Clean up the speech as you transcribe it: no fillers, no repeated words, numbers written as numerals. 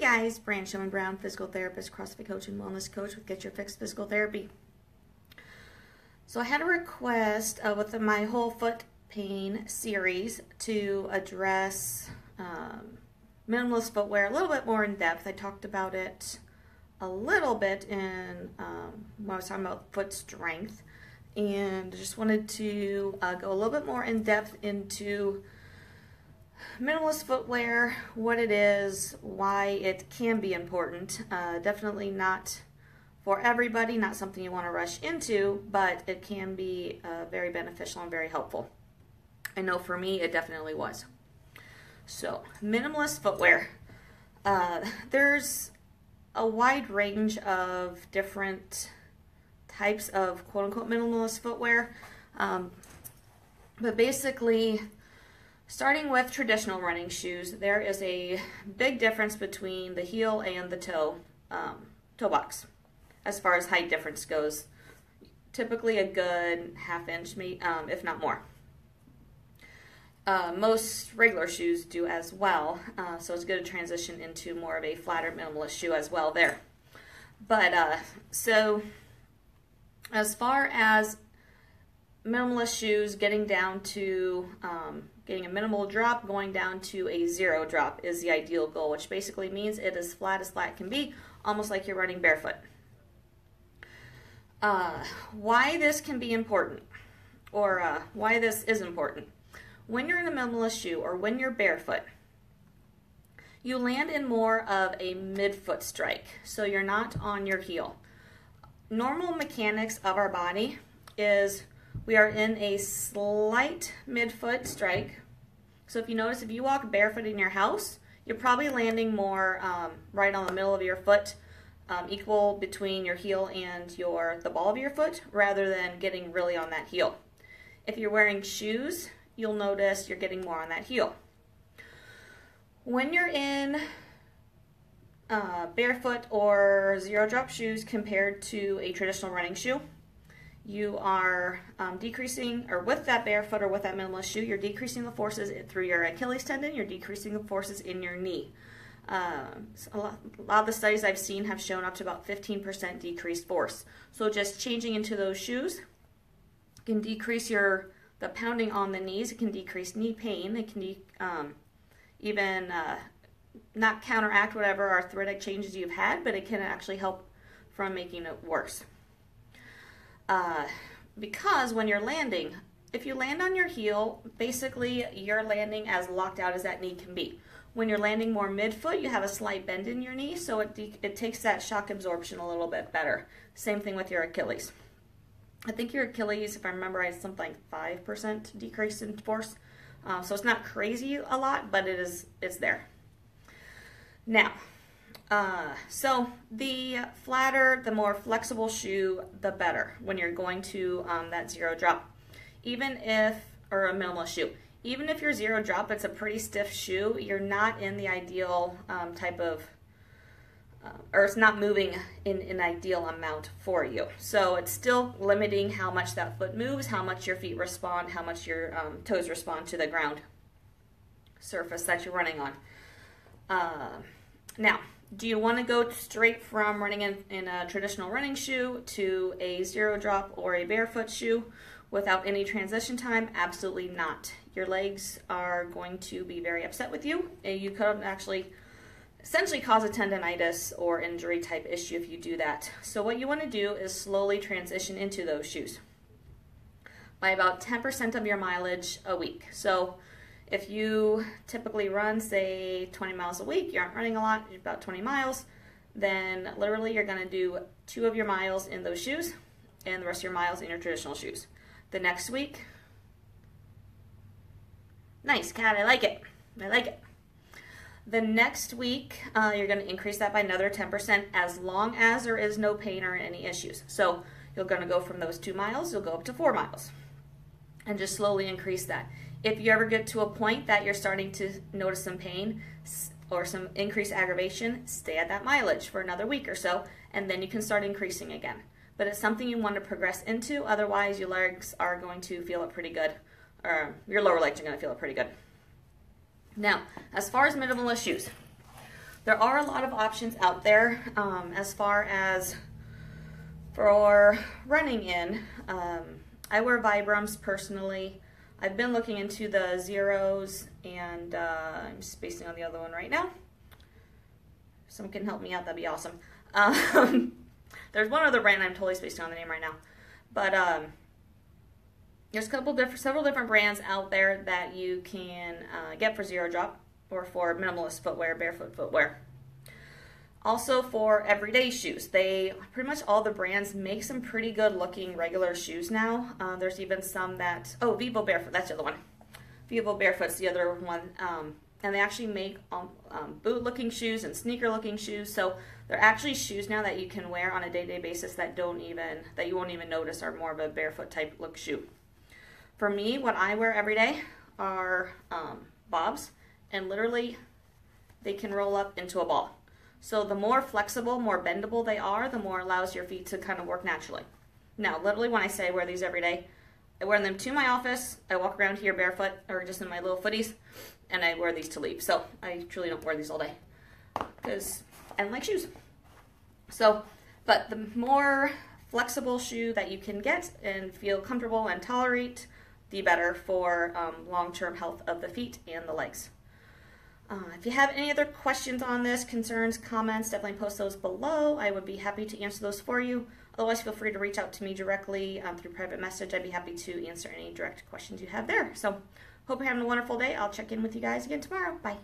guys, Brand Showman Brown, physical therapist, CrossFit coach, and wellness coach with Get Your Fix Physical Therapy. So I had a request with my whole foot pain series to address minimalist footwear a little bit more in depth. I talked about it a little bit in when I was talking about foot strength, and I just wanted to go a little bit more in depth into minimalist footwear, what it is, why it can be important. Definitely not for everybody, not something you want to rush into, but it can be very beneficial and very helpful. I know for me it definitely was. So, minimalist footwear. There's a wide range of different types of quote-unquote minimalist footwear, but basically, starting with traditional running shoes, there is a big difference between the heel and the toe box as far as height difference goes. Typically a good half-inch, if not more. Most regular shoes do as well, so it's good to transition into more of a flatter minimalist shoe as well there. But so as far as minimalist shoes, getting down to getting a minimal drop, going down to a zero drop is the ideal goal, which basically means it is flat as flat can be, almost like you're running barefoot. Why this can be important, or why this is important. When you're in a minimalist shoe or when you're barefoot, you land in more of a midfoot strike, so you're not on your heel. Normal mechanics of our body is we are in a slight midfoot strike. So if you notice, if you walk barefoot in your house, you're probably landing more right on the middle of your foot, equal between your heel and the ball of your foot, rather than getting really on that heel. If you're wearing shoes, you'll notice you're getting more on that heel. When you're in barefoot or zero drop shoes compared to a traditional running shoe, you are decreasing, or with that barefoot or with that minimalist shoe, you're decreasing the forces through your Achilles tendon, you're decreasing the forces in your knee. A lot of the studies I've seen have shown up to about 15% decreased force. So just changing into those shoes can decrease the pounding on the knees, it can decrease knee pain, it can even not counteract whatever arthritic changes you've had, but it can actually help from making it worse. Because when you're landing, if you land on your heel, basically you're landing as locked out as that knee can be. When you're landing more midfoot, you have a slight bend in your knee, so it takes that shock absorption a little bit better. Same thing with your Achilles. I think your Achilles, if I remember right, is something like 5% decrease in force. So it's not crazy a lot, but it's there. Now, so the flatter, the more flexible shoe, the better when you're going to that zero drop. Or a minimalist shoe. Even if you're zero drop, it's a pretty stiff shoe, you're not in the ideal type of, or it's not moving in an ideal amount for you. So it's still limiting how much that foot moves, how much your feet respond, how much your toes respond to the ground surface that you're running on. Now, do you want to go straight from running in a traditional running shoe to a zero drop or a barefoot shoe without any transition time? Absolutely not. Your legs are going to be very upset with you, and you could actually essentially cause a tendonitis or injury type issue if you do that. So what you want to do is slowly transition into those shoes by about 10% of your mileage a week. So if you typically run, say, 20 miles a week, you aren't running a lot, you're about 20 miles, then literally you're going to do 2 of your miles in those shoes and the rest of your miles in your traditional shoes. The next week, nice, Kat, I like it. I like it. The next week, you're going to increase that by another 10% as long as there is no pain or any issues. So you're going to go from those 2 miles, you'll go up to 4 miles and just slowly increase that. If you ever get to a point that you're starting to notice some pain or some increased aggravation, stay at that mileage for another week or so, and then you can start increasing again. But it's something you want to progress into, otherwise your legs are going to feel it pretty good, or your lower legs are going to feel it pretty good. Now, as far as minimalist shoes, There are a lot of options out there as far as for running in. I wear Vibrams personally. I've been looking into the Zeros, and I'm spacing on the other one right now. If someone can help me out, that'd be awesome. There's one other brand I'm totally spacing on the name right now, but there's several different brands out there that you can get for zero drop or for minimalist footwear, barefoot footwear. Also for everyday shoes, pretty much all the brands make some pretty good looking regular shoes now. There's even some that, Vivo Barefoot, that's the other one. Vivo Barefoot's the other one. And they actually make boot looking shoes and sneaker looking shoes. So they're actually shoes now that you can wear on a day-to-day basis that you won't even notice are more of a barefoot type look shoe. For me, what I wear every day are bobs, and literally they can roll up into a ball. So the more flexible, more bendable they are, the more allows your feet to kind of work naturally. Now, literally when I say I wear these every day, I wear them to my office, I walk around here barefoot or just in my little footies, and I wear these to leave. So I truly don't wear these all day because I don't like shoes. So, but the more flexible shoe that you can get and feel comfortable and tolerate, the better for long-term health of the feet and the legs. If you have any other questions on this, concerns, comments, definitely post those below. I would be happy to answer those for you. Otherwise, feel free to reach out to me directly through private message. I'd be happy to answer any direct questions you have there. So, hope you're having a wonderful day. I'll check in with you guys again tomorrow. Bye.